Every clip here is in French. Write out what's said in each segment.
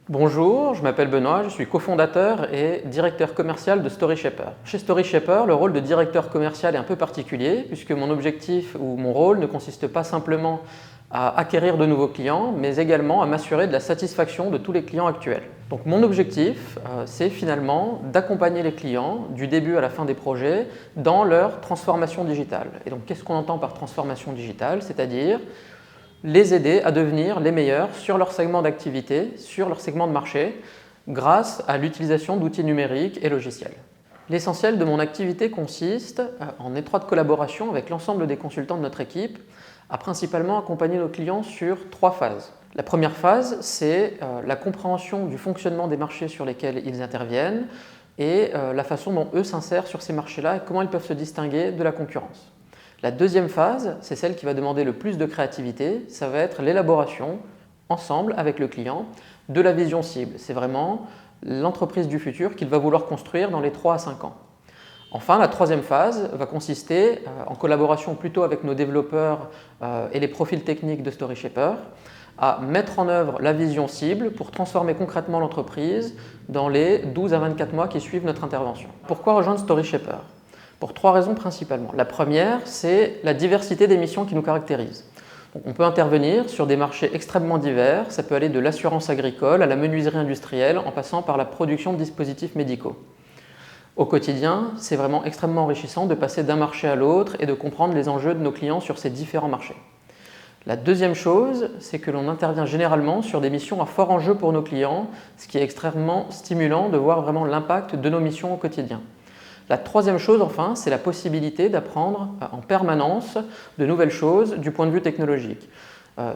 Bonjour, je m'appelle Benoît, je suis cofondateur et directeur commercial de StoryShaper. Chez StoryShaper, le rôle de directeur commercial est un peu particulier puisque mon objectif ou mon rôle ne consiste pas simplement à acquérir de nouveaux clients, mais également à m'assurer de la satisfaction de tous les clients actuels. Donc mon objectif, c'est finalement d'accompagner les clients du début à la fin des projets dans leur transformation digitale. Et donc qu'est-ce qu'on entend par transformation digitale? C'est-à-dire les aider à devenir les meilleurs sur leur segment d'activité, sur leur segment de marché, grâce à l'utilisation d'outils numériques et logiciels. L'essentiel de mon activité consiste, en étroite collaboration avec l'ensemble des consultants de notre équipe, à principalement accompagner nos clients sur 3 phases. La première phase, c'est la compréhension du fonctionnement des marchés sur lesquels ils interviennent et la façon dont eux s'insèrent sur ces marchés-là et comment ils peuvent se distinguer de la concurrence. La deuxième phase, c'est celle qui va demander le plus de créativité, ça va être l'élaboration, ensemble avec le client, de la vision cible. C'est vraiment l'entreprise du futur qu'il va vouloir construire dans les 3 à 5 ans. Enfin, la troisième phase va consister, en collaboration plutôt avec nos développeurs et les profils techniques de StoryShaper, à mettre en œuvre la vision cible pour transformer concrètement l'entreprise dans les 12 à 24 mois qui suivent notre intervention. Pourquoi rejoindre StoryShaper ? Pour 3 raisons principalement. La première, c'est la diversité des missions qui nous caractérisent. Donc, on peut intervenir sur des marchés extrêmement divers, ça peut aller de l'assurance agricole à la menuiserie industrielle en passant par la production de dispositifs médicaux. Au quotidien, c'est vraiment extrêmement enrichissant de passer d'un marché à l'autre et de comprendre les enjeux de nos clients sur ces différents marchés. La deuxième chose, c'est que l'on intervient généralement sur des missions à fort enjeu pour nos clients, ce qui est extrêmement stimulant de voir vraiment l'impact de nos missions au quotidien. La troisième chose, enfin, c'est la possibilité d'apprendre en permanence de nouvelles choses du point de vue technologique.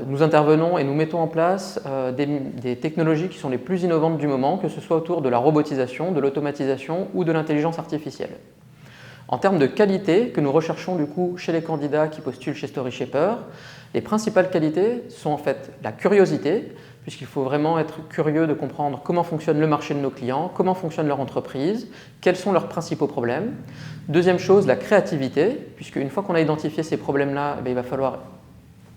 Nous intervenons et nous mettons en place des technologies qui sont les plus innovantes du moment, que ce soit autour de la robotisation, de l'automatisation ou de l'intelligence artificielle. En termes de qualité que nous recherchons du coup chez les candidats qui postulent chez StoryShaper, les principales qualités sont en fait la curiosité, puisqu'il faut vraiment être curieux de comprendre comment fonctionne le marché de nos clients, comment fonctionne leur entreprise, quels sont leurs principaux problèmes. Deuxième chose, la créativité, puisque une fois qu'on a identifié ces problèmes-là, il va falloir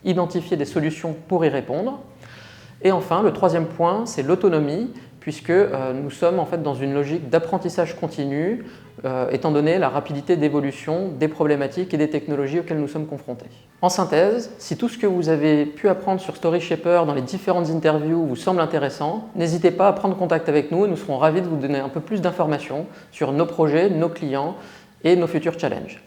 identifier des solutions pour y répondre. Et enfin, le troisième point, c'est l'autonomie, puisque nous sommes en fait dans une logique d'apprentissage continu, étant donné la rapidité d'évolution des problématiques et des technologies auxquelles nous sommes confrontés. En synthèse, si tout ce que vous avez pu apprendre sur StoryShaper dans les différentes interviews vous semble intéressant, n'hésitez pas à prendre contact avec nous et nous serons ravis de vous donner un peu plus d'informations sur nos projets, nos clients et nos futurs challenges.